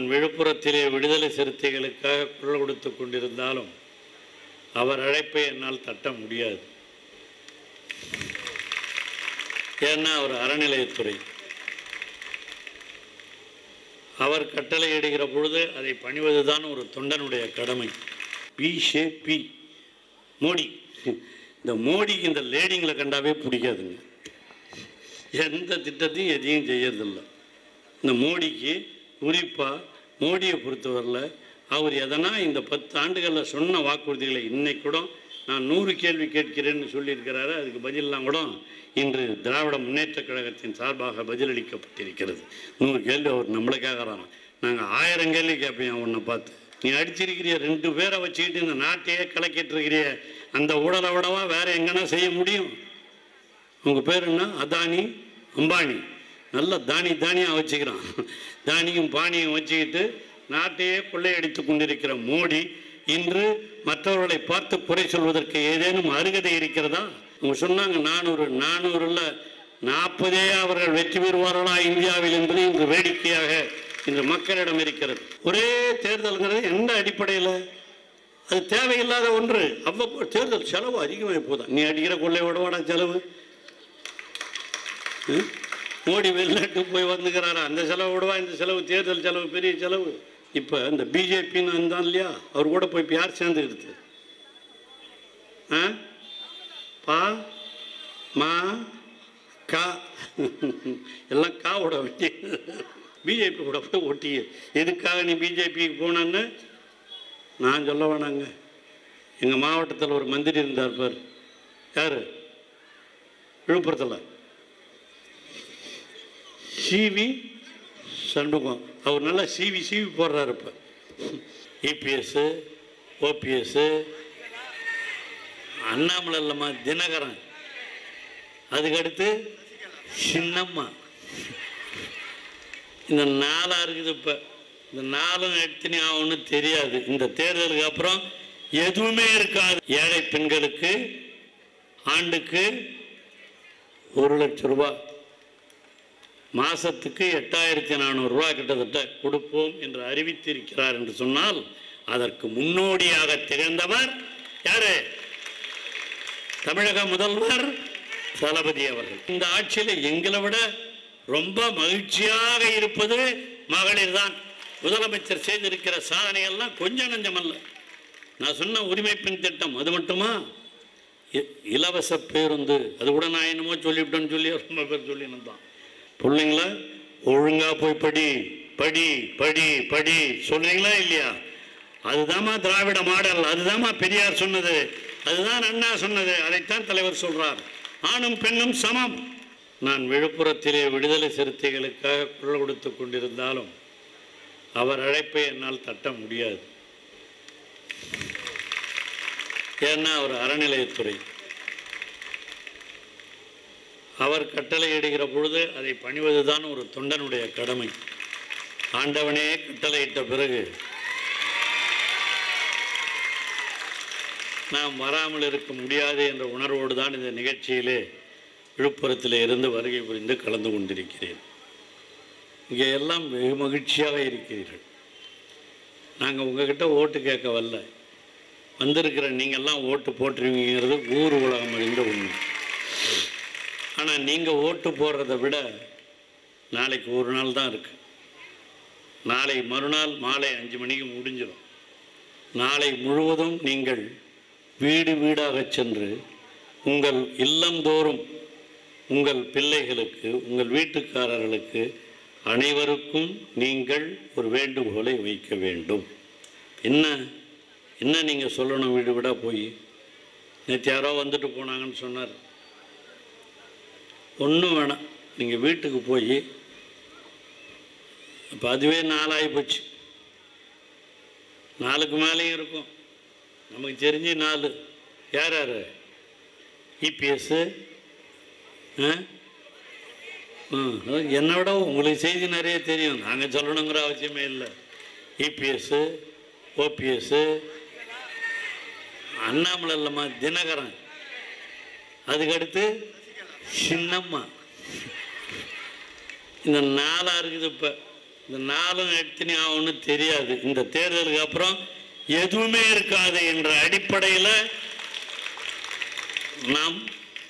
நான் விழுப்புரத்திலே விடுதலை சிறுத்தைகளுக்காக குரல் கொடுத்து கொண்டிருந்தாலும் அவர் அழைப்பை என்னால் தட்ட முடியாது. ஏன்னா அவர் அறநிலையத்துறை. அவர் கட்டளை இடுகிற பொழுது அதை பணிவதுதான் ஒரு தொண்டனுடைய கடமை. பிஜேபி மோடி, இந்த மோடிக்கு இந்த லேடிங்களை கண்டாவே பிடிக்காதுங்க. எந்த திட்டத்தையும் எதையும் செய்யறதில்லை. இந்த மோடிக்கு குறிப்பாக மோடியை பொறுத்தவரையில் அவர் எதனா இந்த 10 ஆண்டுகளில் சொன்ன வாக்குறுதிகளை இன்னைக்கு கூட நான் 100 கேள்வி கேட்கிறேன்னு சொல்லியிருக்கிறாரு. அதுக்கு பதிலெலாம் கூட இன்று திராவிட முன்னேற்ற கழகத்தின் சார்பாக பதிலளிக்கப்பட்டிருக்கிறது. 100 கேள்வி அவர் நம்மளை கேட்குறாங்க. நாங்கள் 1000 கேள்வி கேட்பேன் உன்னை பார்த்து. நீ அடிச்சிருக்கிறிய 2 பேரை வச்சுக்கிட்டு இந்த நாட்டையே கலக்கிட்டு இருக்கிறிய அந்த ஊழலை விடவா வேறு எங்கன்னா செய்ய முடியும்? உங்கள் பேர் என்ன? அதானி அம்பானி. நல்ல தானியாக வச்சுக்கிறான். தானியும் பானியும் வச்சுக்கிட்டு நாட்டையே கொள்ளையடித்து கொண்டிருக்கிற மோடி இன்று மற்றவர்களை பார்த்து குறை சொல்வதற்கு ஏதேனும் அருகதை இருக்கிறதா? அவங்க சொன்னாங்க 400 40 அவர்கள் வெற்றி பெறுவார்களா இந்தியாவில் என்பது இன்று வேடிக்கையாக இன்று மக்களிடம் இருக்கிறது. ஒரே தேர்தல்ங்கிறது எந்த அடிப்படையில்? அது தேவையில்லாத ஒன்று. அவ்வப்போ தேர்தல் செலவு அதிகமாக போதா. நீ அடிக்கிற கொள்ளை விடவாடா செலவு. மோடி வெளிநாட்டுக்கு போய் வந்துக்கிறாரா, அந்த செலவு விடுவா, இந்த செலவு தேர்தல் செலவு பெரிய செலவு. இப்போ இந்த பிஜேபின்னு வந்தான் இல்லையா, அவர் கூட போய் இப்போ யார் சேர்ந்துக்கிறது? பா மா கா எல்லாம் காவோட ஒட்டி பிஜேபி கூட போய் ஒட்டி. எதுக்காக நீ பிஜேபிக்கு போனான்னு நான் சொல்ல வேணாங்க. எங்கள் மாவட்டத்தில் ஒரு மந்திரி இருந்தார் பார், யார்? விழுப்புரத்தில் சிவி சண்முகம். அவர் நல்லா சிவி போடுறாரு. இப்போ இபிஎஸ் ஓபிஎஸ் அண்ணாமலை இல்லைம்மா தினகரன், அதுக்கடுத்து சின்னம்மா. இந்த 4 இருக்குது. இப்போ இந்த 4 எத்தனை ஆகும்னு தெரியாது. இந்த தேர்தலுக்கு அப்புறம் எதுவுமே இருக்காது. ஏழை பெண்களுக்கு ஆண்டுக்கு 1 லட்சம் ரூபாய், மாதத்துக்கு 8400 ரூபாய் கிட்டத்தட்ட கொடுப்போம் என்று அறிவித்திருக்கிறார் என்று சொன்னால் அதற்கு முன்னோடியாக திகழ்ந்தவர் யாரு? தமிழக முதல்வர் தளபதி அவர்கள். இந்த ஆட்சியில் எங்களை விட ரொம்ப மகிழ்ச்சியாக இருப்பது மகளிர் தான். முதலமைச்சர் செய்திருக்கிற சாதனைகள்லாம் கொஞ்சம் நஞ்சமல்ல. நான் சொன்ன உரிமை பெண் திட்டம் அது மட்டுமா? இலவச பேருந்து, அது கூட நான் என்னமோ சொல்லிவிட்டேன்னு சொல்லி ரொம்ப பேர் சொல்லினு தான். பிள்ளைங்கள ஒழுங்கா போய் படி படி படி படி சொல்றீங்களா இல்லையா? அதுதாம்மா திராவிட மாடல். அதுதாம்மா பெரியார் சொன்னது, அதுதான் அண்ணா சொன்னது, அதைத்தான் தலைவர் சொல்றார். ஆணும் பெண்ணும் சமம். நான் விழுப்புரத்திலே விடுதலை சிறுத்தைகளுக்காக குரல் கொடுத்து கொண்டிருந்தாலும் அவர் அழைப்பை என்னால் தட்ட முடியாது. ஏன்னா அவர் அறநிலையத்துறை. அவர் கட்டளை இடுகிற பொழுது அதை பணிவதுதான் ஒரு தொண்டனுடைய கடமை. ஆண்டவனே கட்டளையிட்ட பிறகு நாம் வராமல் இருக்க முடியாது என்ற உணர்வோடு தான் இந்த நிகழ்ச்சியிலே விழுப்புரத்தில் இருந்து வருகை புரிந்து கலந்து கொண்டிருக்கிறேன். இங்கே எல்லாம் வெகு மகிழ்ச்சியாக இருக்கிறீர்கள். நாங்கள் உங்ககிட்ட ஓட்டு கேட்க வரல, வந்திருக்கிற நீங்கள்லாம் ஓட்டு போட்டுருவீங்கிறது ஊர் உலகம் அறிந்த உண்மை. ஆனால் நீங்கள் ஓட்டு போடுறதை விட நாளைக்கு ஒரு நாள் தான் இருக்குது. நாளை மறுநாள் மாலை 5 மணிக்கு முடிஞ்சிடும். நாளை முழுவதும் நீங்கள் வீடு வீடாக சென்று உங்கள் இல்லந்தோறும் உங்கள் பிள்ளைகளுக்கு, உங்கள் வீட்டுக்காரர்களுக்கு அனைவருக்கும் நீங்கள் ஒரு வேண்டுகோளை வைக்க வேண்டும். என்ன நீங்கள் சொல்லணும்? வீடு வீடாக போய் நேற்று யாரோ வந்துட்டு போனாங்கன்னு சொன்னார். ஒன்றும் வேணாம், நீங்கள் வீட்டுக்கு போய், இப்போ அதுவே 4 ஆகி போச்சு, 4க்கு மேலேயும் இருக்கும். நமக்கு தெரிஞ்சு 4. யார் யார்? இபிஎஸ். என்னை விட உங்களுக்கு செய்தி நிறைய தெரியும், நாங்கள் சொல்லணுங்கிற அவசியமே இல்லை. இபிஎஸ் ஓபிஎஸ் அண்ணாமலை இல்லைம்மா தினகரன், அதுக்கடுத்து சின்னம்மா. இந்த 4 இருக்குது. இப்போ இந்த நாளும் எத்தனை ஆகும்னு தெரியாது. இந்த தேர்தலுக்கு அப்புறம் எதுவுமே இருக்காது என்ற அடிப்படையில் நாம்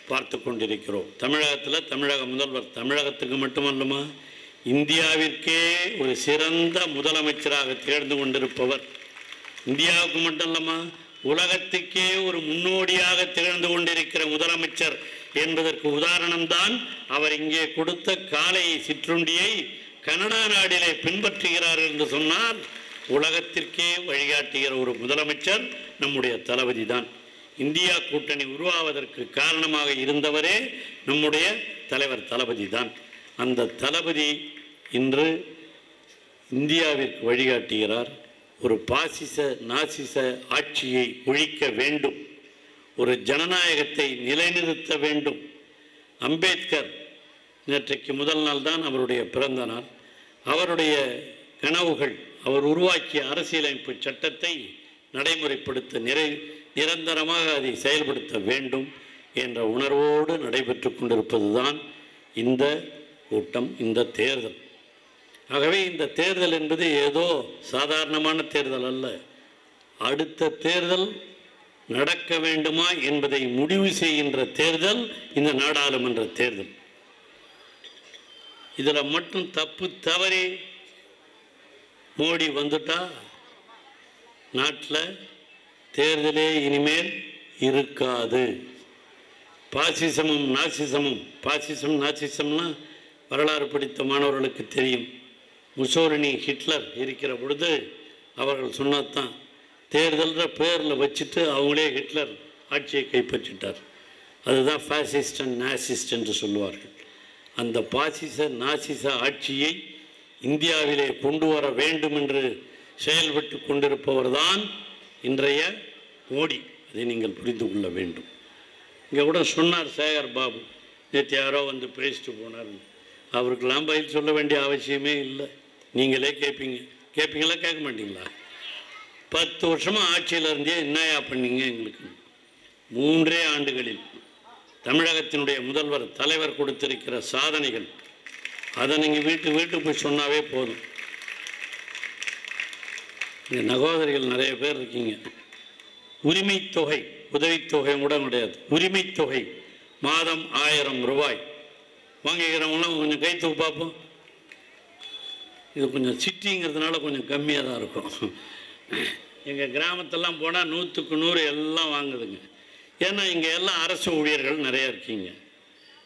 பார்த்து கொண்டிருக்கிறோம். தமிழகத்தில் தமிழக முதல்வர் தமிழகத்துக்கு மட்டுமல்லமா இந்தியாவிற்கே ஒரு சிறந்த முதலமைச்சராக தேர்ந்து கொண்டிருப்பவர். இந்தியாவுக்கு மட்டும் இல்லமா உலகத்துக்கே ஒரு முன்னோடியாக திகழ்ந்து கொண்டிருக்கிற முதலமைச்சர் என்பதற்கு உதாரணம்தான் அவர் இங்கே கொடுத்த காலை சிற்றுண்டியை கனடா நாடிலே பின்பற்றுகிறார் என்று சொன்னால் உலகத்திற்கே வழிகாட்டுகிற ஒரு முதலமைச்சர் நம்முடைய தளபதி தான். இந்தியா கூட்டணி உருவாவதற்கு காரணமாக இருந்தவரே நம்முடைய தலைவர் தளபதி தான். அந்த தளபதி இன்று இந்தியாவிற்கு வழிகாட்டுகிறார். ஒரு பாசிச நாசிச ஆட்சியை ஒழிக்க வேண்டும், ஒரு ஜனநாயகத்தை நிலைநிறுத்த வேண்டும். அம்பேத்கர் நேற்றைக்கு முதல் நாள் தான் அவருடைய பிறந்த நாள். அவருடைய கனவுகள், அவர் உருவாக்கிய அரசியலமைப்பு சட்டத்தை நடைமுறைப்படுத்த நிரந்தரமாக அதை செயல்படுத்த வேண்டும் என்ற உணர்வோடு நடைபெற்று கொண்டிருப்பது தான் இந்த கூட்டம், இந்த தேர்தல். ஆகவே இந்த தேர்தல் என்பது ஏதோ சாதாரணமான தேர்தல் அல்ல. அடுத்த தேர்தல் நடக்க வேண்டுமா என்பதை முடிவு செய்கின்ற தேர்தல் இந்த நாடாளுமன்ற தேர்தல். இதில் மட்டும் தப்பு தவறி மோடி வந்துட்டா நாட்டில் தேர்தலே இனிமேல் இருக்காது. பாசிசமும் நாசிசமும், பாசிசம் நாசிசம்னா வரலாறு படித்த மாணவர்களுக்கு தெரியும். முசோலினி ஹிட்லர் இருக்கிற பொழுது அவர்கள் சொன்னதான் தேர்தல்ன்ற பேரில் வச்சுட்டு அவங்களே ஹிட்லர் ஆட்சியை கைப்பற்றிட்டார். அதுதான் ஃபாசிஸ்ட் அண்ட் நாசிஸ்ட் என்று சொல்லுவார்கள். அந்த பாசிச நாசிச ஆட்சியை இந்தியாவிலே கொண்டு வர வேண்டும் என்று செயல்பட்டு கொண்டிருப்பவர் தான் இன்றைய மோடி. அதை நீங்கள் புரிந்து கொள்ள வேண்டும். இங்கே கூட சொன்னார் சேகர் பாபு, நேற்று யாரோ வந்து பேசிட்டு போனார். அவருக்கெல்லாம் பதில் சொல்ல வேண்டிய அவசியமே இல்லை. நீங்களே கேட்பீங்களா கேட்க மாட்டீங்களா? 10 வருஷமாக ஆட்சியில் இருந்தே என்னையா பண்ணீங்க எங்களுக்கு? 3 ஆண்டுகளில் தமிழகத்தினுடைய முதல்வர் தலைவர் கொடுத்திருக்கிற சாதனைகள், அதை நீங்கள் வீட்டுக்கு போய் சொன்னாவே போதும். இங்கே நகோதரிகள் நிறைய பேர் இருக்கீங்க. உரிமை தொகை, உதவித்தொகை கூட கிடையாது, உரிமை தொகை மாதம் 1000 ரூபாய் வாங்கிக்கிறவங்களாம் கொஞ்சம் கை தூக்கு பார்ப்போம். இது கொஞ்சம் சிட்டிங்கிறதுனால கொஞ்சம் கம்மியாக தான் இருக்கும். எங்கள் கிராமத்தெல்லாம் போனால் 100க்கு 100 எல்லாம் வாங்குதுங்க. ஏன்னா இங்கே எல்லாம் அரசு ஊழியர்கள் நிறையா இருக்கீங்க.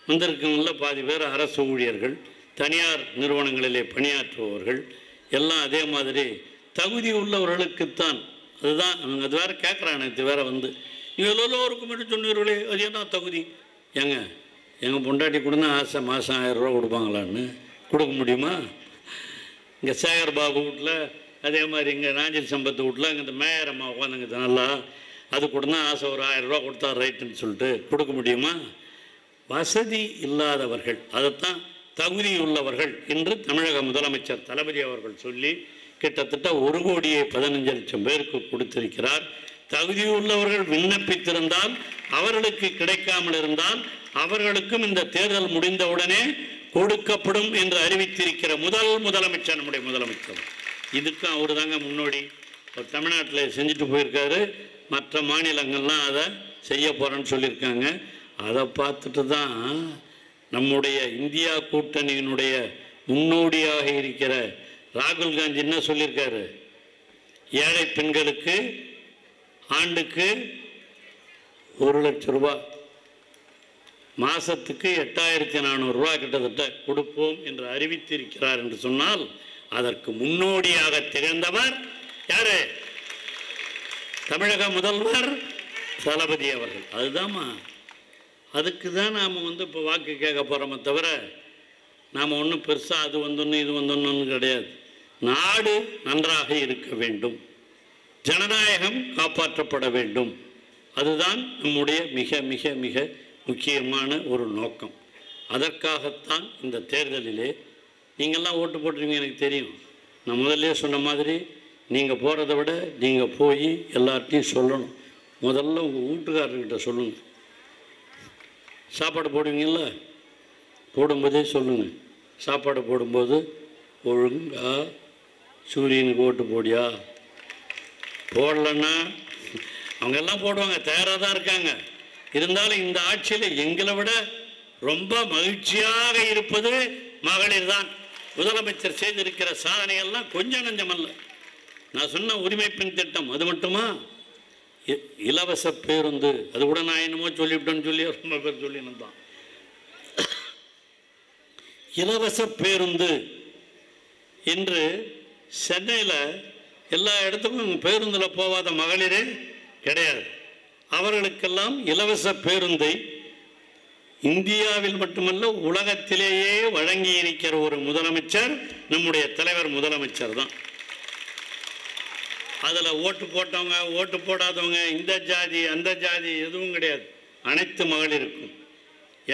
வந்திருக்கவங்கள பாதி பேர் அரசு ஊழியர்கள், தனியார் நிறுவனங்களிலே பணியாற்றுபவர்கள் எல்லாம் அதே மாதிரி தகுதி உள்ளவர்களுக்குத்தான். அதுதான் அவங்க அது வேறு கேட்குறாங்க. இது வேறு வந்து நீங்கள் எல்லோருக்கும் மட்டும் சொன்னீர்களே அது என்ன தகுதி? எங்கள் பொண்டாட்டி கொடுனா ஆசை மாதம் 1000 ரூபா கொடுப்பாங்களான்னு கொடுக்க முடியுமா? இங்கே சேகர் பாபு வீட்டில் அதே மாதிரி இங்கே நாஞ்சில் சம்பத்து வீட்டில் இங்கே இந்த மேயர் அம்மா உட்காந்துங்க நல்லா அது கொடுனா ஆசை ஒரு 1000 ரூபா கொடுத்தா ரைட்டுன்னு சொல்லிட்டு கொடுக்க முடியுமா? வசதி இல்லாதவர்கள், அதைத்தான் தகுதி உள்ளவர்கள் என்று தமிழக முதலமைச்சர் தளபதி அவர்கள் சொல்லி கிட்டத்தட்ட 1,15,00,000 பேருக்கு கொடுத்திருக்கிறார். தகுதி உள்ளவர்கள் விண்ணப்பித்திருந்தால் அவர்களுக்கு கிடைக்காமல் இருந்தால் அவர்களுக்கும் இந்த தேர்தல் முடிந்தவுடனே கொடுக்கப்படும் என்று அறிவித்திருக்கிற முதலமைச்சர் நம்முடைய முதலமைச்சர். இதுக்கும் அவர் தாங்க முன்னோடி. அவர் தமிழ்நாட்டில் செஞ்சுட்டு போயிருக்காரு. மற்ற மாநிலங்கள்லாம் அதை செய்ய போகிறேன்னு சொல்லியிருக்காங்க. அதை பார்த்துட்டு தான் நம்முடைய இந்தியா கூட்டணியினுடைய முன்னோடியாக இருக்கிற ராகுல் காந்தி என்ன சொல்லியிருக்காரு? ஏழை பெண்களுக்கு ஆண்டுக்கு 1 லட்சம் ரூபாய், மாதத்துக்கு 8400 ரூபாய் கிட்டத்தட்ட கொடுப்போம் என்று அறிவித்திருக்கிறார் என்று சொன்னால் அதற்கு முன்னோடியாக திகழ்ந்தவர் யாரு? தமிழக முதல்வர் தளபதி அவர்கள். அதுதான்மா, அதுக்கு தான் நாம் இப்போ வாக்கு கேட்க போகிறோமே தவிர நாம் ஒன்றும் பெருசாக அது வந்தோன்னு இது வந்தோன்னு கிடையாது. நாடு நன்றாக இருக்க வேண்டும், ஜனநாயகம் காப்பாற்றப்பட வேண்டும். அதுதான் நம்முடைய மிக மிக மிக முக்கியமான ஒரு நோக்கம். அதற்காகத்தான் இந்த தேர்தலிலே நீங்கள்லாம் ஓட்டு போட்டுருவீங்க எனக்கு தெரியும். நான் முதல்ல சொன்ன மாதிரி நீங்கள் போகிறத விட நீங்கள் போய் எல்லார்ட்டையும் சொல்லணும். முதல்ல உங்கள் வீட்டுக்காரர்கிட்ட சொல்லுங்கள். சாப்பாடு போடுவீங்கள, போடும்போதே சொல்லுங்கள். சாப்பாடு போடும்போது ஒழுங்கா சூரியனுக்கு ஓட்டு போடியா? போடலன்னா அவங்க எல்லாம் போடுவாங்க, தயாராக தான் இருக்காங்க. இருந்தாலும் இந்த ஆட்சியில் எங்களை விட ரொம்ப மகிழ்ச்சியாக இருப்பது மகளிர் தான். முதலமைச்சர் செய்திருக்கிற சாதனைகள்லாம் கொஞ்சம் நஞ்சமல்ல. நான் சொன்ன உரிமை பெண் திட்டம் அது மட்டுமா? இலவச பேருந்து, அது கூட நான் என்னமோ சொல்லிவிட்டேன்னு சொல்லி ரொம்ப பேர் சொல்லினு தான். இலவச பேருந்து இன்று சென்னையில் எல்லா இடத்துக்கும் பேருந்தில் போகாத மகளிரே கிடையாது. அவர்களுக்கெல்லாம் இலவச பேருந்தை இந்தியாவில் மட்டுமல்ல உலகத்திலேயே வழங்கி இருக்கிற ஒரு முதலமைச்சர் நம்முடைய தலைவர் முதலமைச்சர் தான். அதில் ஓட்டு போட்டவங்க ஓட்டு போடாதவங்க, இந்த ஜாதி அந்த ஜாதி எதுவும் கிடையாது, அனைத்து மகளிருக்கும்.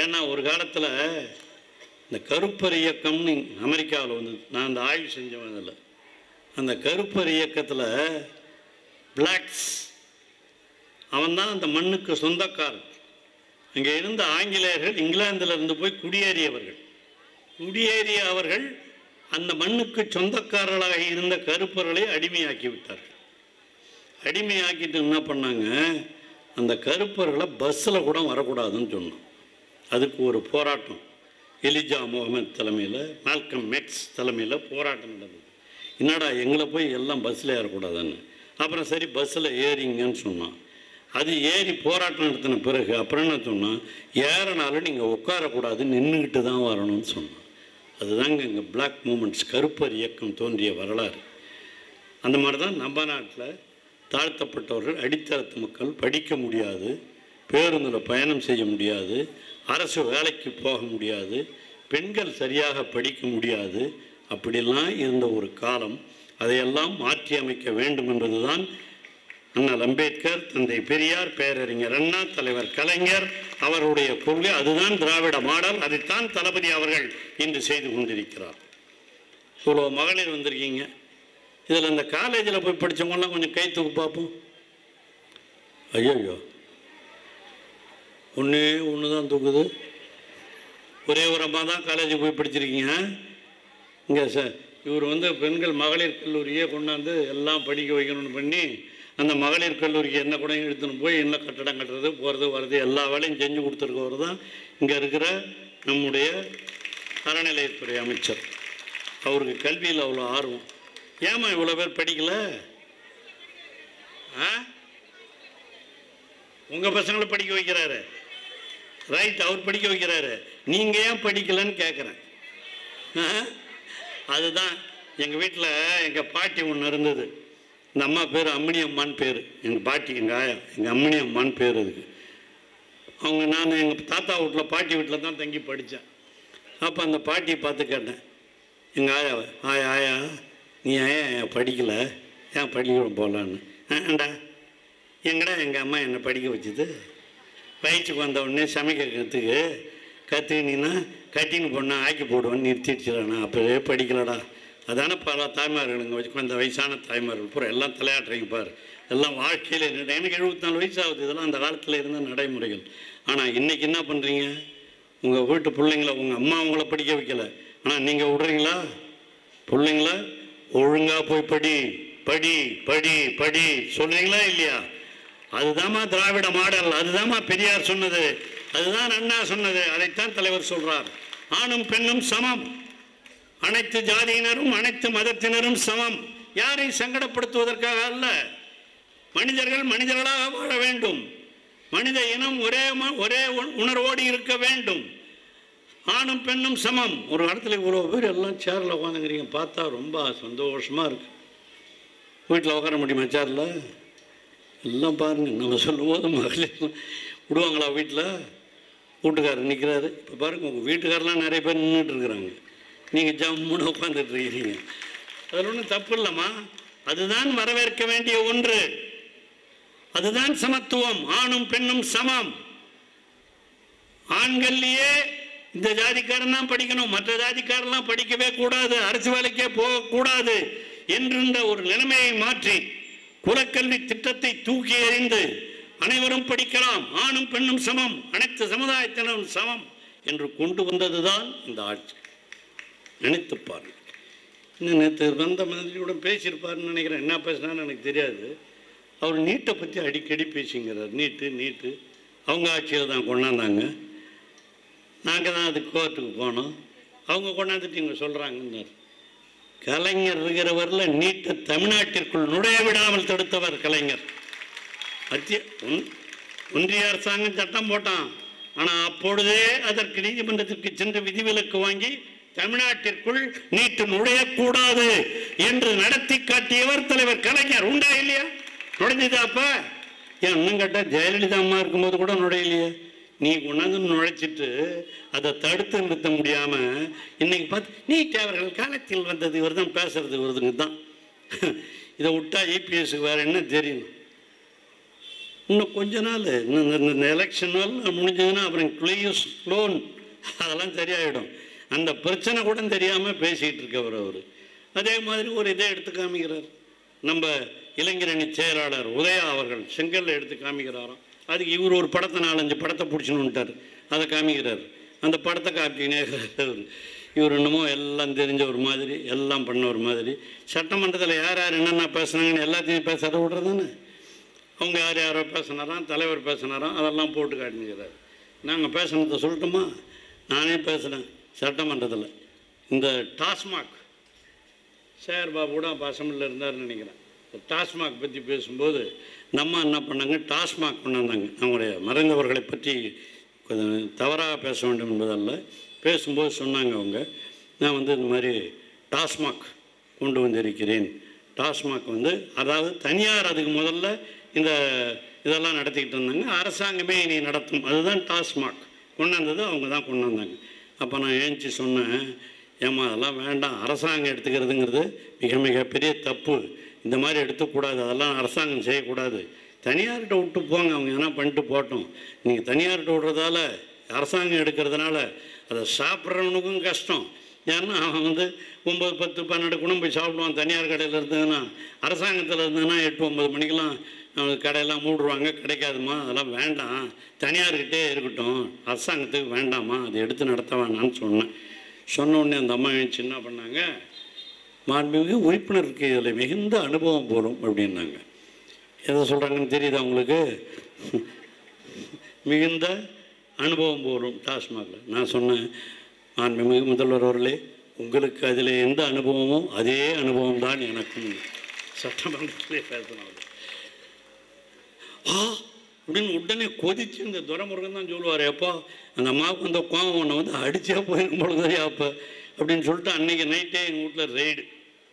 ஏன்னா ஒரு காலத்தில் இந்த கருப்பர் இயக்கம்னு அமெரிக்காவில் வந்து நான் அந்த ஆய்வு செஞ்சவன். அதில் அந்த கருப்பர் இயக்கத்தில் பிளாக்ஸ் அவன் தான் அந்த மண்ணுக்கு சொந்தக்காரன். அங்கே இருந்த ஆங்கிலேயர்கள் இங்கிலாந்தில் இருந்து போய் குடியேறிய அவர்கள் அந்த மண்ணுக்கு சொந்தக்காரர்களாக இருந்த கருப்பர்களை அடிமையாக்கி விட்டார்கள். அடிமையாக்கிட்டு என்ன பண்ணாங்க, அந்த கருப்பர்களை பஸ்ஸில் கூட வரக்கூடாதுன்னு சொன்னோம். அதுக்கு ஒரு போராட்டம் எலிஜா முகமது தலைமையில், மால்கம் எக்ஸ் தலைமையில் போராட்டம் நடந்தது. என்னடா எங்களை போய் எல்லாம் பஸ்ஸில் ஏறக்கூடாதுன்னு. அப்புறம் சரி பஸ்ஸில் ஏறிங்கன்னு சொன்னான். அது ஏறி போராட்டம் நடத்தின பிறகு அப்புறம் என்ன சொன்னால், ஏறனாலும் நீங்கள் உட்காரக்கூடாது, நின்றுக்கிட்டு தான் வரணும்னு சொன்னான். அதுதாங்க இங்கே பிளாக் மூமெண்ட்ஸ், கருப்பர் இயக்கம் தோன்றிய வரலாறு. அந்த மாதிரி தான் நம்ம நாட்டில் தாழ்த்தப்பட்டவர்கள், அடித்தளத்து மக்கள் படிக்க முடியாது, பேருந்தில் பயணம் செய்ய முடியாது, அரசு வேலைக்கு போக முடியாது, பெண்கள் சரியாக படிக்க முடியாது, அப்படிலாம் இருந்த ஒரு காலம். அதையெல்லாம் மாற்றி அமைக்க வேண்டும் என்பதுதான் அண்ணல் அம்பேத்கர், தந்தை பெரியார், பேரறிஞர் அண்ணா, தலைவர் கலைஞர் அவருடைய கொள்கை. அதுதான் திராவிட மாடல். அதைத்தான் தளபதி அவர்கள் இன்று செய்து கொண்டிருக்கிறார். இவ்வளோ மகளிர் வந்திருக்கீங்க. இதில் இந்த காலேஜில் போய் படித்தவங்களாம் கொஞ்சம் கை தூக்கு பார்ப்போம். ஐயோ, ஒன்று தான் தூக்குது. ஒரே ஒரு அம்மா தான் காலேஜுக்கு போய் படிச்சிருக்கீங்க. இங்கே இவர் வந்து பெண்கள் மகளிர் கல்லூரியே கொண்டாந்து எல்லாம் படிக்க வைக்கணும்னு பண்ணி அந்த மகளிர் கல்லூரிக்கு என்ன கூட எடுத்துன்னு போய் என்ன கட்டடம் கட்டுறது, போகிறது வர்றது எல்லா வேலையும் செஞ்சு கொடுத்துருக்கவர் தான் இங்கே இருக்கிற நம்முடைய அறநிலையத்துறை அமைச்சர். அவருக்கு கல்வியில் அவ்வளோ ஆர்வம். ஏமா இவ்வளோ பேர் படிக்கலை? உங்கள் பசங்களை படிக்க வைக்கிறாரு, ரைட், அவர் படிக்க வைக்கிறாரு, நீங்கள் ஏன் படிக்கலைன்னு கேட்குறேன். அதுதான் எங்கள் வீட்டில் எங்கள் பாட்டி ஒன்று இருந்தது. இந்த அம்மா பேர் அம்மினி அம்மான்னு பேர். எங்கள் பாட்டி, எங்கள் ஆயா, எங்கள் அம்மினி அம்மான்னு பேர் அதுக்கு. அவங்க நான் எங்கள் தாத்தா வீட்டில் பாட்டி வீட்டில் தான் தங்கி படித்தேன். அப்போ அந்த பாட்டியை பார்த்து கேட்டேன், எங்கள் ஆயாவை, ஆயா நீ ஏன் படிக்கலை, ஏன் படிக்க போகலான்னு. ஏண்டா எங்கடா எங்கள் அம்மா என்னை படிக்க வச்சுது, வயிற்றுக்கு வந்த உடனே சமைக்கிறதுக்கு கற்றுக்கினீங்கன்னா கட்டின்னு போனால் ஆக்கி போடுவேன்னு நிறுத்திடுச்சுடாண்ணா, அப்போவே படிக்கலடா. அதான பல தாய்மார்களுங்க வச்சு அந்த வயசான தாய்மார்கள் பூரா எல்லாம் தலையாட்டுறீங்க பாரு. எல்லாம் வாழ்க்கையில் எனக்கு 74 வயசு ஆகுது. இதெல்லாம் அந்த காலத்தில் இருந்த நடைமுறைகள். ஆனால் இன்றைக்கி என்ன பண்ணுறீங்க, உங்கள் வீட்டு பிள்ளைங்கள உங்கள் அம்மா அவங்கள படிக்க வைக்கலை, ஆனால் நீங்கள் விடுறீங்களா? பிள்ளைங்கள ஒழுங்காக போய் படி படி படி படி சொல்கிறீங்களா இல்லையா? அதுதாம்மா திராவிட மாடல். அதுதாம்மா பெரியார் சொன்னது, அதுதான் அண்ணா சொன்னது, அதைத்தான் தலைவர் சொல்கிறார். ஆணும் பெண்ணும் சமம், அனைத்து ஜாதியினரும் அனைத்து மதத்தினரும் சமம். யாரை சங்கடப்படுத்துவதற்காக அல்ல. மனிதர்கள் மனிதர்களாக வாழ வேண்டும். மனித இனம் ஒரே உணர்வோடு இருக்க வேண்டும். ஆணும் பெண்ணும் சமம். ஒரு இடத்துல இவ்வளோ பேர் எல்லாம் சேரில் உட்காந்துங்கிறீங்க, பார்த்தா ரொம்ப சந்தோஷமாக இருக்கு. வீட்டில் உட்கார முடியுமா சேரில்? எல்லாம் பாருங்கள், நம்ம சொல்லும் போது மகளிர் விடுவாங்களா வீட்டில்? வீட்டுக்காரர் நிற்கிறாரு. இப்போ பாருங்கள், உங்கள் வீட்டுக்காரெலாம் நிறைய பேர் நின்றுட்டு இருக்கிறாங்க, நீங்கள் ஜம்முன்னு உட்காந்துட்டு இருக்கிறீங்க. அதில் ஒன்றும் தப்பு இல்லைம்மா. அதுதான் வரவேற்க வேண்டிய ஒன்று. அதுதான் சமத்துவம். ஆணும் பெண்ணும் சமம். ஆண்கள்லேயே இந்த ஜாதிக்காரன் தான் படிக்கணும், மற்ற ஜாதிக்காரெல்லாம் படிக்கவே கூடாது, அரசு வேலைக்கே போகக்கூடாது என்கின்ற ஒரு நிலைமையை மாற்றி குலக்கல்வி திட்டத்தை தூக்கி எறிந்து அனைவரும் படிக்கலாம், ஆணும் பெண்ணும் சமம், அனைத்து சமுதாயத்தினரும் சமம் என்று கொண்டு வந்ததுதான் இந்த ஆட்சி. நினைத்து பாருங்கள். இன்னும் நேற்று வந்த மாதிரி கூட பேசியிருப்பாருன்னு நினைக்கிறேன். என்ன பேசினான்னு எனக்கு தெரியாது. அவர் நீட்டை பற்றி அடிக்கடி பேசிங்கிறார். நீட்டு அவங்க ஆட்சியில் தான் கொண்டாந்தாங்க, நாங்கள் தான் அதுக்கு கோர்ட்டுக்கு போனோம், அவங்க கொண்டாந்துட்டு இங்கே சொல்கிறாங்கன்னார். கலைஞர் இருக்கிறவரில் நீட்டை தமிழ்நாட்டிற்குள் நுழைய விடாமல் தடுத்தவர் கலைஞர். ஒன்றிய அரசாங்கம் சட்டம் போட்டான், ஆனால் அப்பொழுதே அதற்கு நீதிமன்றத்திற்கு சென்று விதிவிலக்கு வாங்கி தமிழ்நாட்டிற்குள் நீட்டு நுழையக்கூடாது என்று நடத்தி காட்டியவர் தலைவர் கலைஞர். உண்டா இல்லையா? நுழைஞ்சதா? அப்ப ஏன் இன்னும் கேட்டால் ஜெயலலிதா அம்மா இருக்கும்போது கூட நுழையிலையே. நீ கொண்டாந்து நுழைச்சிட்டு அதை தடுத்து நிறுத்த முடியாம இன்னைக்கு பார்த்து நீட் அவர்கள் காலத்தில் வந்தது இவர் தான் பேசுறது இவருதுங்க தான். இதை விட்டா இபிஎஸ்க்கு வேற என்ன தெரியும்? இன்னும் கொஞ்ச நாள் இந்த எலெக்ஷன் முடிஞ்சதுன்னா அப்புறம் கிளியூஸ் லோன் அதெல்லாம் சரியாயிடும். அந்த பிரச்சனை கூட தெரியாமல் பேசிகிட்டு இருக்கவர் அவர். அதே மாதிரி ஒரு இதை எடுத்து காமிக்கிறார். நம்ம இளைஞரணி செயலாளர் உதயா அவர்கள் செங்கல்ல எடுத்து காமிக்கிறாராம். அதுக்கு இவர் ஒரு படத்தை 4-5 படத்தை பிடிச்சினுட்டார், அதை காமிக்கிறார். அந்த படத்தை காப்பினே இவர் என்னமோ எல்லாம் தெரிஞ்ச ஒரு மாதிரி, எல்லாம் பண்ண ஒரு மாதிரி. சட்டமன்றத்தில் யார் யார் என்னென்ன பேசுனாங்கன்னு எல்லாத்தையும் பேச விடுறது தானே. அவங்க யாரோ பேசினாராம், தலைவர் பேசினாராம், அதெல்லாம் போட்டு காட்டினுக்கிறார். நாங்கள் பேசினதை சொல்லட்டுமா? நானே பேசுகிறேன் சட்டமன்றத்தில். இந்த டாஸ்மாக் சேகர் பாபு கூட அப்போ அசம்பிளியில் இருந்தார்னு நினைக்கிறேன். டாஸ்மாக் பற்றி பேசும்போது நம்ம என்ன பண்ணாங்க, டாஸ்மாக் கொண்டாந்தாங்க. நம்முடைய மறைந்தவர்களை பற்றி கொஞ்சம் தவறாக பேச வேண்டும் என்பதல்ல, பேசும்போது சொன்னாங்க அவங்க, நான் இந்த மாதிரி டாஸ்மாக் கொண்டு வந்திருக்கிறேன். டாஸ்மாக் அதாவது தனியார் அதுக்கு முதல்ல இந்த இதெல்லாம் நடத்திக்கிட்டு இருந்தாங்க, அரசாங்கமே இனி நடத்தும், அதுதான் டாஸ்மாக் கொண்டாந்தது, அவங்க தான் கொண்டு வந்தாங்க. அப்போ நான் ஏஞ்சி சொன்னேன், ஏம்மா அதெல்லாம் வேண்டாம், அரசாங்கம் எடுத்துக்கிறதுங்கிறது மிக மிக பெரிய தப்பு, இந்த மாதிரி எடுத்துக்கூடாது, அதெல்லாம் அரசாங்கம் செய்யக்கூடாது, தனியார்கிட்ட விட்டு போங்க, அவங்க எதனா பண்ணிட்டு போட்டோம். நீங்கள் தனியார்கிட்ட விடுறதால அரசாங்கம் எடுக்கிறதுனால அதை சாப்பிட்றவனுக்கும் கஷ்டம். ஏன்னா அவன் 9, 10, 12 கூட போய் சாப்பிடுவான். தனியார் கடையில் இருந்ததுன்னா, அரசாங்கத்தில் இருந்ததுன்னா 8, 9 மணிக்கெலாம் கடையெல்லாம் மூடுவாங்க, கிடைக்காதுமா, அதெல்லாம் வேண்டாம், தனியார்கிட்டே இருக்கட்டும், அரசாங்கத்துக்கு வேண்டாமா, அதை எடுத்து நடத்த வேணான்னு சொன்னேன். சொன்ன உடனே அந்த அம்மா என்ன பண்ணாங்க, மாண்புமிகு உறுப்பினருக்கு இதில் மிகுந்த அனுபவம் போடும் அப்படின்னாங்க. எதை சொல்கிறாங்கன்னு தெரியுது அவங்களுக்கு? மிகுந்த அனுபவம் போடும் டாஸ்மாகில். நான் சொன்னேன், மாண்புமிகு முதல்வர் அவர்களே, உங்களுக்கு அதில் எந்த அனுபவமோ அதே அனுபவம் தான் எனக்கும். சட்டமன்றத்திலே பேசினாங்க அப்படின்னு உடனே கொதிச்சு இந்த துரைமுருகன் தான் சொல்லுவார், எப்போ அந்த அம்மாவுக்கு அந்த கோவம் ஒன்று அடிச்சா போயிருக்கும் பொழுது அப்போ அப்படின்னு சொல்லிட்டு அன்றைக்கி நைட்டே எங்கள் வீட்டில் ரெய்டு,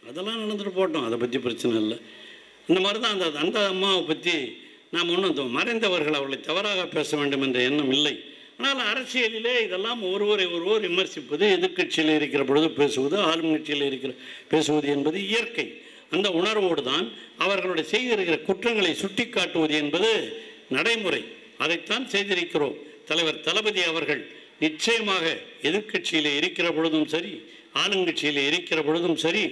அதெல்லாம் நடந்துட்டு போட்டோம், அதை பற்றி பிரச்சனை இல்லை. அந்த மாதிரி தான் அந்த அம்மாவை பற்றி நாம் ஒன்றும் மறைந்தவர்கள் அவர்களை தவறாக பேச வேண்டும் என்ற எண்ணம் இல்லை. ஆனால் அரசியலிலே இதெல்லாம் ஒருவரை விமர்சிப்பது, எதிர்கட்சியில் இருக்கிற பொழுது பேசுவது, ஆளுங்கட்சியில் பேசுவது என்பது இயற்கை. அந்த உணர்வோடு தான் அவர்களுடைய செய்திருக்கிற குற்றங்களை சுட்டி காட்டுவது என்பது நடைமுறை. அதைத்தான் செய்திருக்கிறோம். தலைவர் தளபதி அவர்கள் நிச்சயமாக எதிர்கட்சியில் இருக்கிற பொழுதும் சரி, ஆளுங்கட்சியில் இருக்கிற பொழுதும் சரி,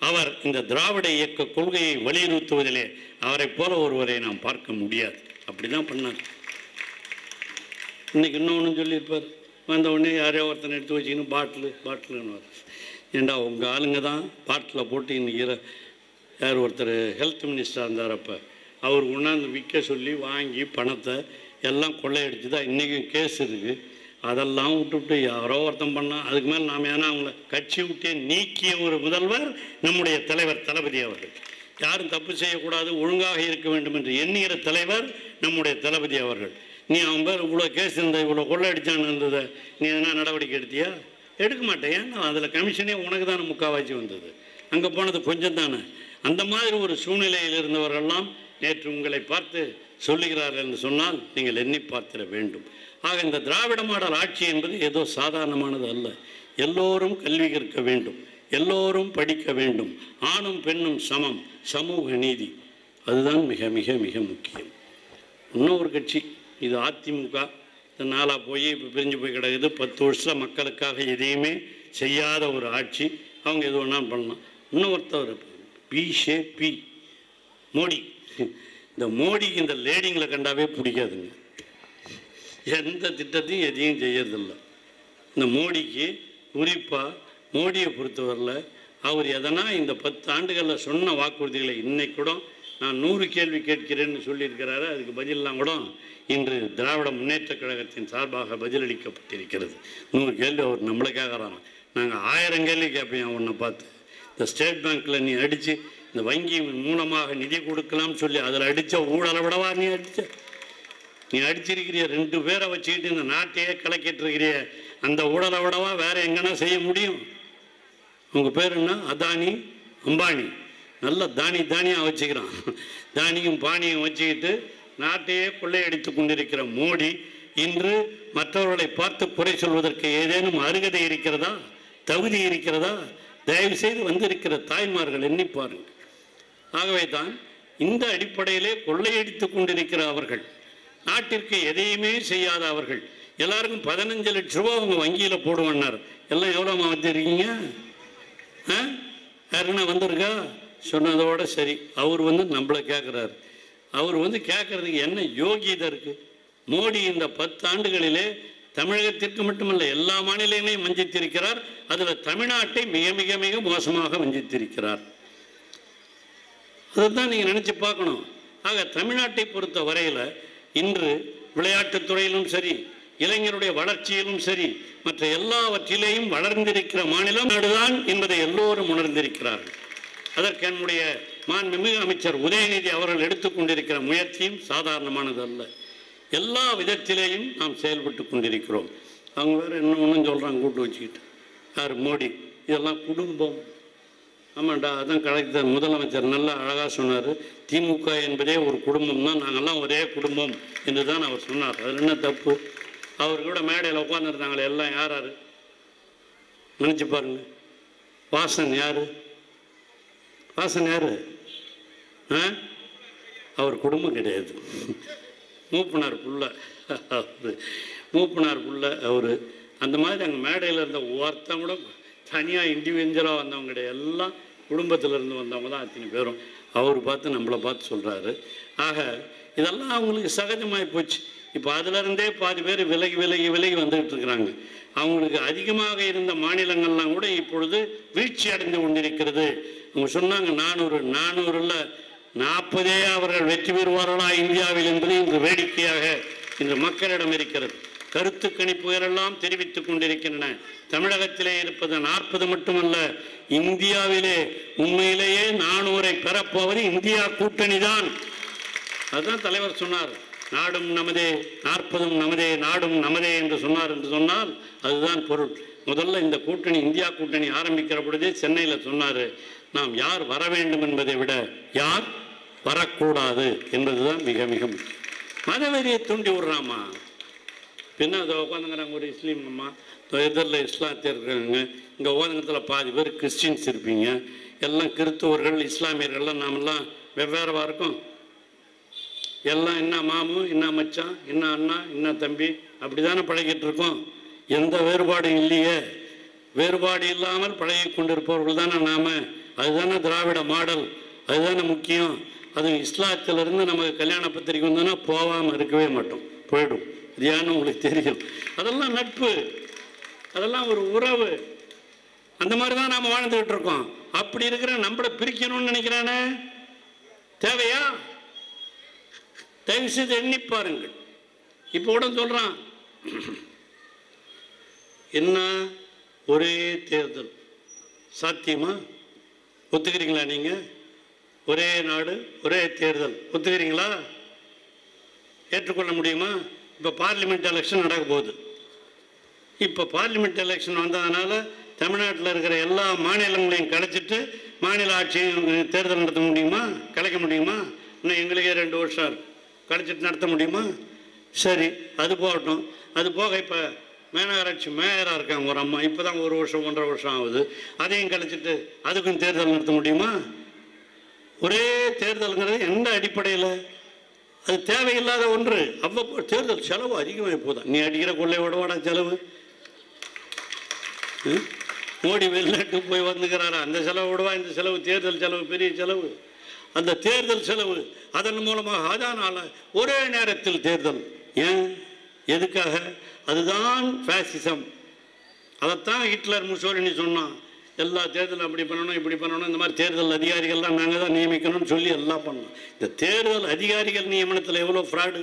அவர் இந்த திராவிட இயக்க கொள்கையை வலியுறுத்துவதிலே அவரை போல ஒருவரை நாம் பார்க்க முடியாது. அப்படி தான் பண்ணார். இன்னைக்கு இன்னொன்று சொல்லியிருப்பார், வந்த உடனே யாரையோ ஒருத்தனை எடுத்து வச்சுக்கணும் பாட்டிலுன்னு. ஏண்டா உங்கள் ஆளுங்க தான் பாட்டில் போட்டு இன்னைக்கு யார் ஒருத்தர் ஹெல்த் மினிஸ்டராக இருந்தார், அப்போ அவர் கொண்டாந்து விற்க சொல்லி வாங்கி பணத்தை எல்லாம் கொள்ளையடிச்சு தான் இன்றைக்கும் கேஸ் இருக்குது. அதெல்லாம் விட்டுவிட்டு யாரோ ஒருத்தம் பண்ணால் அதுக்கு மேலே நாம் ஏன்னா அவங்கள கட்சி விட்டே நீக்கிய ஒரு முதல்வர் நம்முடைய தலைவர் தளபதி அவர்கள். யாரும் தப்பு செய்யக்கூடாது, ஒழுங்காக இருக்க வேண்டும் என்று எண்ணுகிற தலைவர் நம்முடைய தளபதி அவர்கள். நீ அவன் பேர் இவ்வளோ கேஸ் இருந்த, இவ்வளோ கொள்ளையடிச்சான்னு இருந்ததை நீ எதனா நடவடிக்கை எடுத்தியா? எடுக்க மாட்டேன். ஏன்னா அதில் கமிஷனே உனக்கு தானே முக்கால்வாசி வந்தது, அங்கே போனது கொஞ்சம் தானே. அந்த மாதிரி ஒரு சூழ்நிலையில் இருந்தவரெல்லாம் நேற்று உங்களை பார்த்து சொல்லுகிறார்கள் என்று சொன்னால் நீங்கள் எண்ணி பார்த்திட வேண்டும். ஆக இந்த திராவிட மாடல் ஆட்சி என்பது ஏதோ சாதாரணமானது அல்ல. எல்லோரும் கல்வி கற்க வேண்டும், எல்லோரும் படிக்க வேண்டும், ஆணும் பெண்ணும் சமம், சமூக நீதி, அதுதான் மிக மிக மிக முக்கியம். இன்னொரு கட்சி இது அதிமுக, இந்த நாளாக போய் இப்போ பிரிஞ்சு போய் கிடக்குது. 10 வருஷம் மக்களுக்காக எதையுமே செய்யாத ஒரு ஆட்சி. அவங்க எது வேணாலும் பண்ணலாம். இன்னொருத்தவர் பிஜேபி மோடி. இந்த மோடிக்கு இந்த லேடிங்களை கண்டாவே பிடிக்காதுங்க. எந்த திட்டத்தையும் எதையும் செய்யறதில்லை. இந்த மோடிக்கு குறிப்பாக மோடியை பொறுத்தவரையில் அவர் எதனா இந்த 10 ஆண்டுகளில் சொன்ன வாக்குறுதிகளை இன்னைக்கு கூட நான் 100 கேள்வி கேட்கிறேன்னு சொல்லியிருக்கிறாரு. அதுக்கு பதிலெலாம் கூட இன்று திராவிட முன்னேற்றக் கழகத்தின் சார்பாக பதிலளிக்கப்பட்டிருக்கிறது. 100 கேள்வி அவர் நம்மளை கேட்குறாங்க. நாங்கள் 1000 கேள்வி கேட்பேன் உன்னை பார்த்து. இந்த ஸ்டேட் பேங்க்கில் நீ அடித்து இந்த வங்கி மூலமாக நிதி கொடுக்கலாம்னு சொல்லி அதில் அடித்த ஊழலை விடவா நீ அடிச்சிருக்கிறிய 2 பேரை வச்சுக்கிட்டு இந்த நாட்டையே கலக்கிட்டு இருக்கிறிய அந்த ஊழலை விடவா வேற எங்கன்னா செய்ய முடியும்? உங்கள் பேர் என்ன? அதானி அம்பானி. நல்ல தானியாக வச்சுக்கிறான். தானியும் பானியும் வச்சுக்கிட்டு நாட்டையே கொள்ளையடித்து கொண்டிருக்கிற மோடி இன்று மற்றவர்களை பார்த்து குறை சொல்வதற்கு ஏதேனும் அருகதை இருக்கிறதா, தகுதி இருக்கிறதா? தயவு செய்து வந்திருக்கிற தாய்மார்கள் எண்ணி பாருங்கள். ஆகவே தான் இந்த அடிப்படையிலே கொள்ளையடித்து கொண்டிருக்கிற அவர்கள், நாட்டிற்கு எதையுமே செய்யாத அவர்கள், எல்லாருக்கும் 15 லட்ச ரூபா அவங்க வங்கியில் போடுவான்னார். எல்லாம் எவ்வளோமா வந்துருக்கீங்க? யாருன்னா வந்திருக்கா? சொன்னதோட சரி. அவர் நம்மளை கேட்குறாரு. அவர் கேட்கறதுக்கு என்ன யோகியதை இருக்குது? மோடி இந்த 10 ஆண்டுகளிலே தமிழகத்திற்கு மட்டுமல்ல எல்லா மாநிலங்களையும் வஞ்சித்திருக்கிறார். அதில் தமிழ்நாட்டை மிக மிக மிக மோசமாக வஞ்சித்திருக்கிறார். அதைத்தான் நீங்கள் நினச்சி பார்க்கணும். ஆக தமிழ்நாட்டை பொறுத்த வரையில் இன்று விளையாட்டுத்துறையிலும் சரி, இளைஞருடைய வளர்ச்சியிலும் சரி, மற்ற எல்லாவற்றிலேயும் வளர்ந்திருக்கிற மாநிலம் நாடுதான் என்பதை எல்லோரும் உணர்ந்திருக்கிறார்கள். அதற்கு என்னுடைய மாண்புமிகு அமைச்சர் உதயநிதி அவர்கள் எடுத்துக்கொண்டிருக்கிற முயற்சியும் சாதாரணமானது அல்ல. எல்லா விதத்திலேயும் நாம் செயல்பட்டு கொண்டிருக்கிறோம். அவங்க வேறு என்ன ஒன்றும் சொல்கிறாங்க கூட்டு வச்சுக்கிட்டு. யார்? மோடி. இதெல்லாம் குடும்பம். ஆமாண்டா, அதான் கரெக்ட். முதலமைச்சர் நல்லா அழகாக சொன்னார். திமுக என்பதே ஒரு குடும்பம் தான், நாங்கள்லாம் ஒரே குடும்பம் என்று தான் அவர் சொன்னார். அதில் என்ன தப்பு? அவர் கூட மேடையில் உட்காந்துருந்தாங்களே எல்லாம் யார் யார் நினச்சி பாருங்க. வாசன் யார்? வாசன் யார்? அவர் குடும்பம் கிடையாது. மூப்பனார் புள்ள. மூப்பனார் புள்ள அவர். அந்த மாதிரி அங்கே மேடையில் இருந்த ஒருத்தன் கூட தனியாக இண்டிவிஜுவலாக வந்தவங்க கிடையாது. எல்லாம் குடும்பத்திலேருந்து வந்தவங்க தான் அத்தனை பேரும். அவர் பார்த்து நம்மளை பார்த்து சொல்கிறாரு. ஆக இதெல்லாம் அவங்களுக்கு சகஜமாகி போச்சு. இப்போ அதிலிருந்தே பாதி பேர் விலகி விலகி விலகி வந்துக்கிட்டு இருக்கிறாங்க. அவங்களுக்கு அதிகமாக இருந்த மாநிலங்கள்லாம் கூட இப்பொழுது வீழ்ச்சி அடைந்து கொண்டிருக்கிறது. அவங்க சொன்னாங்க 400 40 அவர்கள் வெற்றி பெறுவார்களா இந்தியாவில் என்பது இன்று வேடிக்கையாக இன்று மக்களிடம் இருக்கிறது. கருத்து கணிப்புகள் எல்லாம் தெரிவித்துக் கொண்டிருக்கின்றன. தமிழகத்திலே இருப்பது 40 மட்டுமல்ல, இந்தியாவிலே உண்மையிலேயே 400 பெறப்போவது இந்தியா கூட்டணி தான். அதுதான் தலைவர் சொன்னார். நாடும் நமதே, 40 நமதே, நாடும் நமதே என்று சொன்னால் அதுதான் பொருள். முதல்ல இந்த கூட்டணி, இந்தியா கூட்டணி ஆரம்பிக்கிற பொழுதே சென்னையில் சொன்னார், நாம் யார் வர வேண்டும் என்பதை விட யார் வரக்கூடாது என்பதுதான் மிக மிக முக்கியம். மதவெறியை தூண்டி விடுறாமா? பின்ன அதை உட்காந்துங்கிறாங்க ஒரு இஸ்லீம் அம்மா, எதிரில் இஸ்லாத்தியர் இருக்காங்க, இங்கே உட்காந்துங்கத்தில் பாதி பேர் கிறிஸ்டின்ஸ் இருப்பீங்க, எல்லாம் கிறிஸ்துவர்கள் இஸ்லாமியர்கள்லாம் நாமெல்லாம் வெவ்வேறவாக இருக்கும். எல்லாம் என்ன மாமு, என்ன மச்சான், என்ன அண்ணா, என்ன தம்பி, அப்படி தானே பழகிட்டு இருக்கோம். எந்த வேறுபாடும் இல்லையே. வேறுபாடு இல்லாமல் பழகி கொண்டிருப்பவர்கள் தானே நாம். அதுதானே திராவிட மாடல், அதுதானே முக்கியம். அதுவும் இஸ்லாத்திலிருந்து நமக்கு கல்யாண பத்திரிக்கை வந்தோன்னா போகாமல் இருக்கவே மாட்டோம், போயிடும். இது ஏன்னு உங்களுக்கு தெரியும். அதெல்லாம் நட்பு, அதெல்லாம் ஒரு உறவு. அந்த மாதிரி தான் நாம் வாழ்ந்துகிட்டு இருக்கோம். அப்படி இருக்கிற நம்மளை பிரிக்கணும்னு நினைக்கிறானே, தேவையா? தயவு செய்து எண்ணி பாருங்கள். இப்போ கூட சொல்கிறான், என்ன ஒரே தேர்தல் சாத்தியமா? ஒத்துக்கிறீங்களா? நீங்கள் ஒரே நாடு ஒரே தேர்தல் ஒத்துக்கிறீங்களா? ஏற்றுக்கொள்ள முடியுமா? இப்போ பார்லிமெண்ட் எலெக்ஷன் நடக்க போகுது. இப்போ பார்லிமெண்ட் எலெக்ஷன் வந்ததுனால தமிழ்நாட்டில் இருக்கிற எல்லா மாநிலங்களையும் கலைச்சிட்டு மாநில ஆட்சியும் தேர்தல் நடத்த முடியுமா? கலைக்க முடியுமா? இன்னும் எங்களுக்கே 2 வருஷம் கலைச்சிட்டு நடத்த முடியுமா? சரி, அது போகட்டும். அது போக இப்போ மாநகராட்சி மேயராக இருக்காங்க ஒரு அம்மா, இப்போ தான் 1 வருஷம் 1.5 வருஷம் ஆகுது. அதையும் கழிச்சிட்டு அதுக்கும் தேர்தல் நடத்த முடியுமா? ஒரே தேர்தலுங்கிறது எந்த அடிப்படையில்? அது தேவையில்லாத ஒன்று. அவ்வப்போ தேர்தல் செலவு அதிகமாக போதான். நீ அடிக்கிற கொள்ளை விடவாடா செலவு. மோடி வெளிநாட்டுக்கு போய் வந்துக்கிறாரா, அந்த செலவு விடுவா, இந்த செலவு தேர்தல் செலவு பெரிய செலவு. அந்த தேர்தல் செலவு அதன் மூலமாக அதனால் ஒரே நேரத்தில் தேர்தல். ஏன்? எதுக்காக? அதுதான் ஃபேசிசம். அதைத்தான் ஹிட்லர் முசோலினி சொன்னான். எல்லா தேர்தலும் அப்படி பண்ணணும் இப்படி பண்ணணும், இந்த மாதிரி தேர்தல் அதிகாரிகள்லாம் நாங்கள் தான் நியமிக்கணும்னு சொல்லி எல்லாம் பண்ணோம். இந்த தேர்தல் அதிகாரிகள் நியமனத்தில் எவ்வளோ ஃப்ராடு.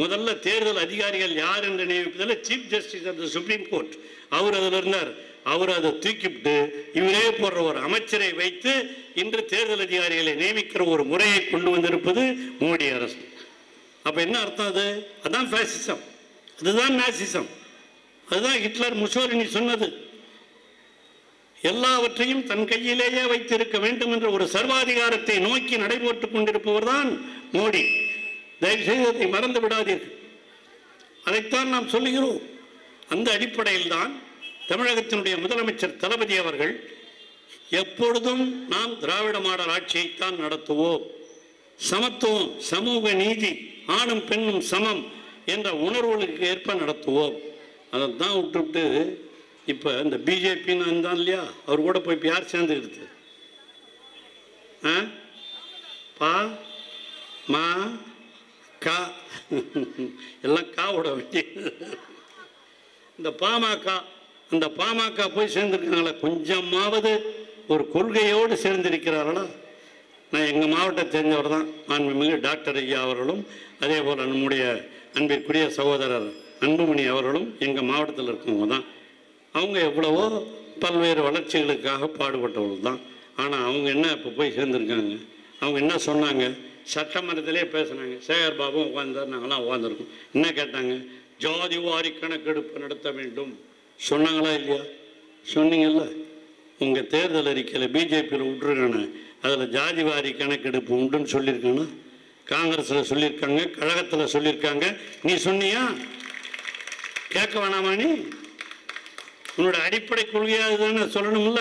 முதல்ல தேர்தல் அதிகாரிகள் யார் என்று நியமிப்பதில் chief justice of the Supreme Court அவர் அதில் இருந்தார். அவர் அதை தூக்கிவிட்டு இவரே போடுற ஒரு அமைச்சரை வைத்து இன்று தேர்தல் அதிகாரிகளை நியமிக்கிற ஒரு முறையை கொண்டு வந்திருப்பது மோடி அரசு. அப்போ என்ன அர்த்தம்? அதுதான் ஃபேசிசம், அதுதான் நேசிசம், அதுதான் ஹிட்லர் முசோலினி சொன்னது. எல்லாவற்றையும் தன் கையிலேயே வைத்திருக்க வேண்டும் என்ற ஒரு சர்வாதிகாரத்தை நோக்கி நடைபெற்றுக் கொண்டிருப்பவர் தான் மோடி. தயவுசெய்து அதை மறந்து விடாதீர்கள். அதைத்தான் நாம் சொல்லுகிறோம். அந்த அடிப்படையில் தான் தமிழகத்தினுடைய முதலமைச்சர் தளபதி அவர்கள் எப்பொழுதும் நாம் திராவிட மாடல் ஆட்சியைத்தான் நடத்துவோம், சமத்துவம், சமூக நீதி, ஆணும் பெண்ணும் சமம் என்ற உணர்வுகளுக்கு ஏற்ப நடத்துவோம். அதைத்தான் விட்டுவிட்டு இப்போ இந்த பிஜேபின்னு இருந்தான் இல்லையா, அவர் கூட போய் இப்போ யார் சேர்ந்துக்கிடுது? பா மா கா எல்லாம் காவோட வெட்டி இந்த பாமக, அந்த பாமக போய் சேர்ந்துருக்காங்களா? கொஞ்சமாவது ஒரு கொள்கையோடு சேர்ந்திருக்கிறார்களா? நான் எங்கள் மாவட்டத்தை தெரிஞ்சவர் தான் மாண்புமிகு டாக்டர் ஐயா அவர்களும், அதே போல் நம்முடைய அன்பிற்குரிய சகோதரர் அன்புமணி அவர்களும் எங்கள் மாவட்டத்தில் இருக்கவங்க தான். அவங்க எவ்வளவோ பல்வேறு வளர்ச்சிகளுக்காக பாடுபட்டவர்கள் தான். ஆனால் அவங்க என்ன இப்போ போய் சேர்ந்துருக்காங்க? அவங்க என்ன சொன்னாங்க? சட்டமன்றத்திலே பேசுனாங்க. சேகர் பாபு உட்கார்ந்தார், நாங்களாம் உட்காந்துருக்கோம். என்ன கேட்டாங்க? ஜாதி வாரி கணக்கெடுப்பு நடத்த வேண்டும் சொன்னாங்களா இல்லையா? சொன்னீங்கல்ல. உங்கள் தேர்தல் அறிக்கையில் பிஜேபியில் விட்டுருக்கானே, அதில் ஜாதி வாரி கணக்கெடுப்பு உண்டுன்னு சொல்லியிருக்கானா? காங்கிரஸில் சொல்லியிருக்காங்க, கழகத்தில் சொல்லியிருக்காங்க. நீ சொன்னியா? கேட்க வேணாமா? நீ உன்னோட அடிப்படை கொள்கையாக தானே சொல்லணும்ல.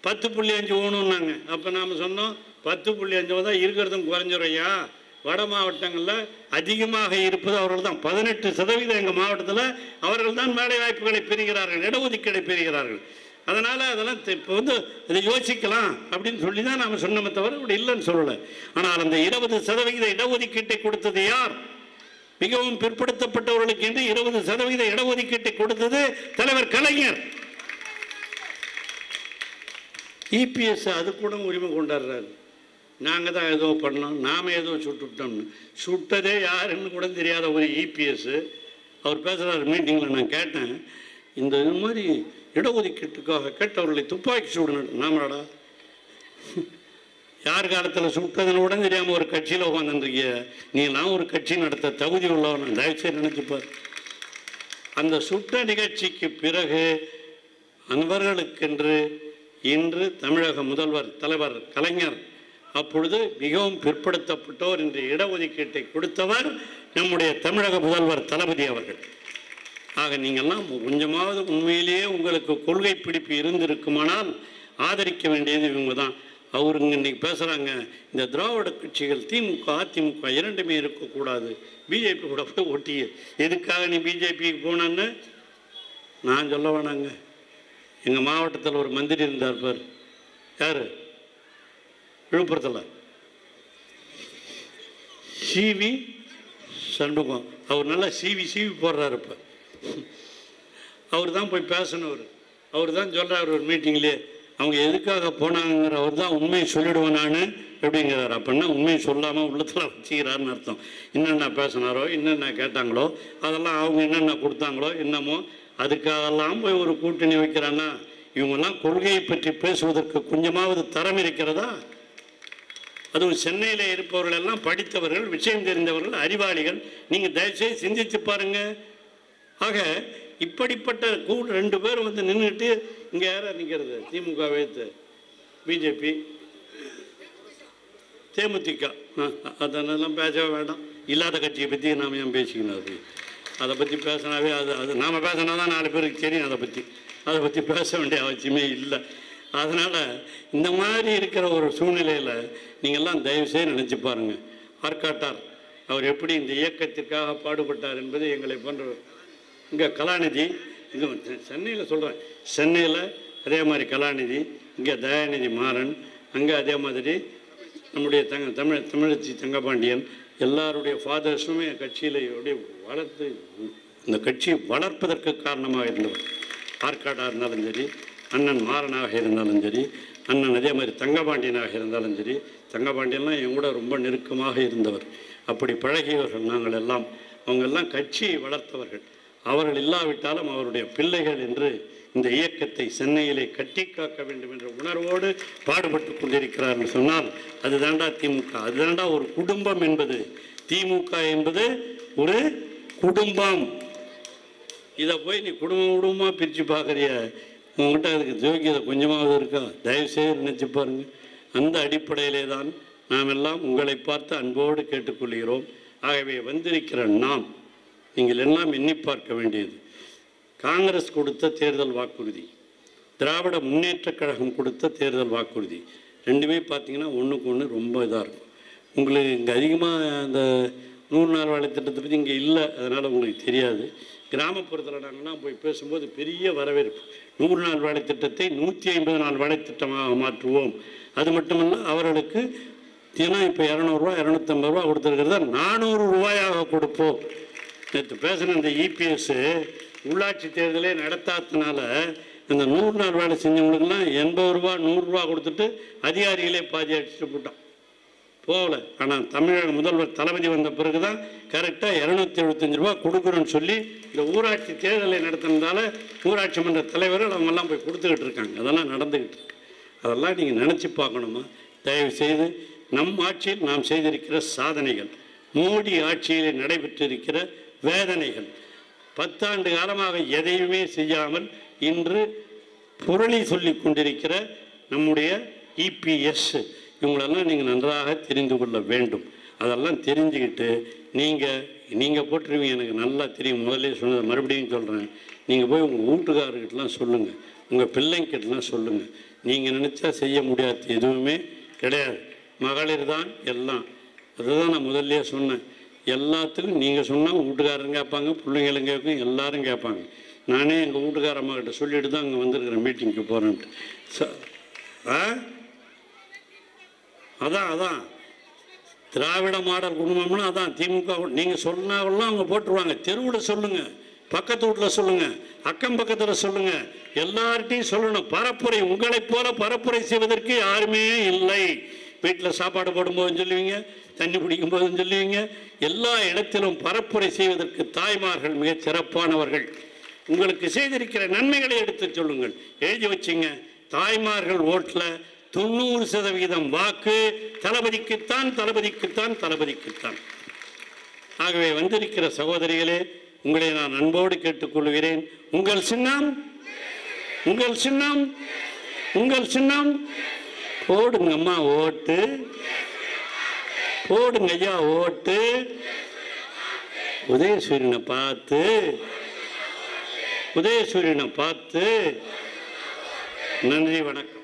10.5 ஊணுன்னாங்க. அப்போ நாம் சொன்னோம் 10.5 தான் இருக்கிறதும் குறைஞ்சிறையா. வட மாவட்டங்களில் அதிகமாக இருப்பது அவர்கள் தான். 18% எங்கள் மாவட்டத்தில் அவர்கள் தான் வேலை வாய்ப்புகளை பெறுகிறார்கள், இடஒதுக்கீடை பெறுகிறார்கள். அதனால் அதெல்லாம் இப்போ இதை யோசிக்கலாம் அப்படின்னு சொல்லி தான் நாம் சொன்னோமே தவிர இப்படி இல்லைன்னு சொல்லலை. ஆனால் அந்த 20% இடஒதுக்கீட்டை கொடுத்தது யார்? மிகவும் பிற்படுத்தப்பட்டவர்களுக்கு என்று 20% இடஒதுக்கீட்டை கொடுத்தது தலைவர் கலைஞர். இபிஎஸ் அது கூட உரிமை கொண்டாடுறாரு. நாங்கள் தான் ஏதோ பண்ணோம், நாம் ஏதோ சுட்டுவிட்டோம்னு. சுட்டதே யாருன்னு கூட தெரியாத ஒரு இபிஎஸ் அவர் பேசுகிறார் மீட்டிங்கில். நான் கேட்டேன், இந்த இது மாதிரி இடஒதுக்கீட்டுக்காக கேட்டவர்களை துப்பாக்கி சூடு நாமடா யார் காலத்தில் சுட்டதுன்னு கூட தெரியாமல் ஒரு கட்சியில் உட்காந்துருக்கிய நீலாம் ஒரு கட்சி நடத்த தகுதி உள்ளவன் தயவுசெய்து நினைச்சுப்பார். அந்த சுட்ட நிகழ்ச்சிக்கு பிறகு அன்பர்களுக்கென்று இன்று தமிழக முதல்வர் தலைவர் கலைஞர் அப்பொழுது மிகவும் பிற்படுத்தப்பட்டோர் என்று இடஒதுக்கீட்டை கொடுத்தவர் நம்முடைய தமிழக முதல்வர் தளபதி அவர்கள். ஆக நீங்கள்லாம் கொஞ்சமாவது உண்மையிலேயே உங்களுக்கு கொள்கை பிடிப்பு இருந்திருக்குமானால் ஆதரிக்க வேண்டியது இவங்க தான். அவருங்க இன்றைக்கி பேசுகிறாங்க, இந்த திராவிட கட்சிகள் திமுக அதிமுக இரண்டுமே இருக்கக்கூடாது, பிஜேபி கூட போய் ஒட்டிய எதுக்காக நீ பிஜேபிக்கு போனான்னு நான் சொல்ல வேணாங்க. எங்கள் மாவட்டத்தில் ஒரு மந்திரி இருந்தார் பார், யார்? விழுப்புரத்தில் சிவி சண்முகம். அவர் நல்லா சிவி போடுறாரு. இப்போ அவர் தான் போய் பேசினவர். அவர் தான் சொல்கிறார் ஒரு மீட்டிங்லேயே, அவங்க எதுக்காக போனாங்கிற அவர் தான் உண்மையை சொல்லிவிடுவேன் நான் எப்படிங்கிறார். அப்படின்னா உண்மையை சொல்லாமல் உள்ளத்தில் வச்சுக்கிறாருன்னு அர்த்தம். என்னென்ன பேசினாரோ என்னென்ன கேட்டாங்களோ அதெல்லாம் அவங்க என்னென்ன கொடுத்தாங்களோ என்னமோ அதுக்காகலாம் போய் ஒரு கூட்டணி வைக்கிறான்னா இவங்கெல்லாம் கொள்கையை பற்றி பேசுவதற்கு கொஞ்சமாவது தரம் இருக்கிறதா? அதுவும் சென்னையில் இருப்பவர்கள் எல்லாம் படித்தவர்கள், விஷயம் தெரிந்தவர்கள், அறிவாளிகள். நீங்கள் தயவுசெய்து சிந்திச்சு பாருங்கள். ஆக இப்படிப்பட்ட ரெண்டு பேர் நின்றுட்டு இங்கே யாரா நிற்கிறது? திமுக வைத்து பிஜேபி தேமுதிக அதெல்லாம் பேசவே வேண்டாம். இல்லாத கட்சியை பற்றி நாம் ஏன் பேசிக்கணும்? அதை பற்றி பேசினாவே அது நாம் பேசினா தான் 4 பேருக்கு தெரியும். அதை பற்றி பேச வேண்டிய அவசியமே இல்லை. அதனால் இந்த மாதிரி இருக்கிற ஒரு சூழ்நிலையில் நீங்கள்லாம் தயவுசெய்து நினச்சி பாருங்கள். ஆர்காட்டார் அவர் எப்படி இந்த இயக்கத்திற்காக பாடுபட்டார் என்பது எங்களை போன்ற இங்கே கலாநிதி, இங்கே சென்னையில் சொல்கிறேன், சென்னையில் அதே மாதிரி கலாநிதி, இங்கே தயாநிதி மாறன், அங்கே அதே மாதிரி நம்முடைய தமிழச்சி தங்கபாண்டியன், எல்லாருடைய ஃபாதர்ஸுமே கட்சியில் வளர்த்து இந்த கட்சியை வளர்ப்பதற்கு காரணமாக இருந்தவர். ஆற்காடாக இருந்தாலும் சரி, அண்ணன் மாறனாக இருந்தாலும் சரி, அண்ணன் அதே மாதிரி தங்கபாண்டியனாக இருந்தாலும் சரி. தங்கபாண்டியன்லாம் என் கூட ரொம்ப நெருக்கமாக இருந்தவர். அப்படி பழகியவர்கள் நாங்கள் எல்லாம். அவங்கெல்லாம் கட்சியை வளர்த்தவர்கள். அவர்கள் இல்லாவிட்டாலும் அவருடைய பிள்ளைகள் என்று இந்த இயக்கத்தை சென்னையிலே கட்டி காக்க வேண்டும் என்ற உணர்வோடு பாடுபட்டு கொண்டிருக்கிறார்கள் சொன்னால் அதுதாண்டா திமுக. அதுதாண்டா ஒரு குடும்பம் என்பது. திமுக என்பது ஒரு குடும்பம். இதை போய் நீ குடும்பமாக பிரித்து பார்க்குறிய, உங்கள்கிட்ட அதுக்கு ஜோக்கியதை கொஞ்சமாவது இருக்கா? தயவுசெய்து நினச்சி பாருங்க. அந்த அடிப்படையிலே தான் நாம் எல்லாம் உங்களை பார்த்து அன்போடு கேட்டுக்கொள்கிறோம். ஆகவே வந்திருக்கிற நாம் நீங்கள் எல்லாம் எண்ணி பார்க்க வேண்டியது, காங்கிரஸ் கொடுத்த தேர்தல் வாக்குறுதி, திராவிட முன்னேற்றக் கழகம் கொடுத்த தேர்தல் வாக்குறுதி ரெண்டுமே பார்த்தீங்கன்னா ஒன்றுக்கு ஒன்று ரொம்ப இதாக இருக்கும். உங்களுக்கு இங்கே அதிகமாக அந்த 100 நாள் வேலை திட்டத்தை பற்றி இங்கே இல்லை, அதனால் உங்களுக்கு தெரியாது. கிராமப்புறத்தில் நாங்கள்லாம் போய் பேசும்போது பெரிய வரவேற்பு. 100 நாள் வேலை திட்டத்தை 150 நாள் வேலை திட்டமாக மாற்றுவோம். அது மட்டுமல்ல, அவர்களுக்கு தினம் இப்போ 200 ரூபா 250 ரூபா கொடுத்துருக்கிறத 400 ரூபாயாக கொடுப்போம். நேற்று பேசின இந்த இபிஎஸ் உள்ளாட்சி தேர்தலே நடத்தாததுனால இந்த 100 நாள் வேலை செஞ்சவங்களுக்கெல்லாம் 80 ரூபா 100 ரூபா கொடுத்துட்டு அதிகாரிகளே பாதி அடிச்சுட்டு போட்டான், போகல. ஆனால் தமிழக முதல்வர் தளபதி வந்த பிறகு தான் கரெக்டாக 275 ரூபா கொடுக்குறோன்னு சொல்லி இந்த ஊராட்சி தேர்தலை நடத்தினதால ஊராட்சி மன்ற தலைவர்கள் அவங்கெல்லாம் போய் கொடுத்துக்கிட்டு இருக்காங்க. அதெல்லாம் நடந்துக்கிட்டு இருக்கு. அதெல்லாம் நீங்கள் நினச்சி பார்க்கணுமா? தயவு செய்து நம் ஆட்சியில் நாம் செய்திருக்கிற சாதனைகள், மோடி ஆட்சியில் நடைபெற்றிருக்கிற வேதனைகள், 10 ஆண்டு காலமாக எதையுமே செய்யாமல் இன்று புரளி சொல்லி கொண்டிருக்கிற நம்முடைய இபிஎஸ், இவங்களெல்லாம் நீங்கள் நன்றாக தெரிந்து கொள்ள வேண்டும். அதெல்லாம் தெரிஞ்சுக்கிட்டு நீங்கள் போட்டுருவீங்க, எனக்கு நல்லா தெரியும். முதல்ல சொன்னதை மறுபடியும் சொல்கிறேன். நீங்கள் போய் உங்கள் வீட்டுக்காரர்கிட்டலாம் சொல்லுங்கள், உங்கள் பிள்ளைங்கிட்டலாம் சொல்லுங்கள். நீங்கள் நினச்சா செய்ய முடியாது எதுவுமே கிடையாது. மகளிர் தான் எல்லாம். அதுதான் நான் முதல்லையே சொன்னேன். எல்லாத்துக்கும் நீங்கள் சொன்னால் வீட்டுக்காரங்க கேட்பாங்க, பிள்ளைங்களும் கேட்கும், எல்லாரும் கேட்பாங்க. நானே எங்கள் வீட்டுக்கார அம்மாக்கிட்ட சொல்லிட்டு தான் அங்கே வந்திருக்கிறேன், மீட்டிங்க்கு போகிறேன்ட்டு. அதான் திராவிட மாடல் குடும்பம்னா அதான் திமுக. நீங்கள் சொன்னாவெல்லாம் அவங்க போட்டுருவாங்க. தெருவில் சொல்லுங்கள், பக்கத்து வீட்டில் சொல்லுங்கள், அக்கம் பக்கத்தில் சொல்லுங்கள், எல்லார்ட்டையும் சொல்லணும். பரப்புரை, உங்களைப் போல பரப்புரை செய்வதற்கு யாருமே இல்லை. வீட்டில் சாப்பாடு போடும்போதும் சொல்லுவீங்க, தண்ணி பிடிக்கும் போதும் சொல்லுவீங்க. எல்லா இடத்திலும் பரப்புரை செய்வதற்கு தாய்மார்கள் மிகச் சிறப்பானவர்கள். உங்களுக்கு செய்திருக்கிற நன்மைகளை எடுத்து சொல்லுங்கள். எழுதி வச்சுங்க, தாய்மார்கள் ஓட்டில் 90% வாக்கு தளபதிக்குத்தான், தளபதிக்குத்தான், தளபதிக்குத்தான். ஆகவே வந்திருக்கிற சகோதரிகளே, உங்களை நான் அன்போடு கேட்டுக்கொள்கிறேன். உங்கள் சின்னம், உங்கள் சின்னம், உங்கள் சின்னம் போடுங்க அம்மா, ஓட்டு போடுங்க ஐயா, ஓட்டு. உதயசூரியனை பார்த்து, உதயசூரியனை பார்த்து. நன்றி, வணக்கம்.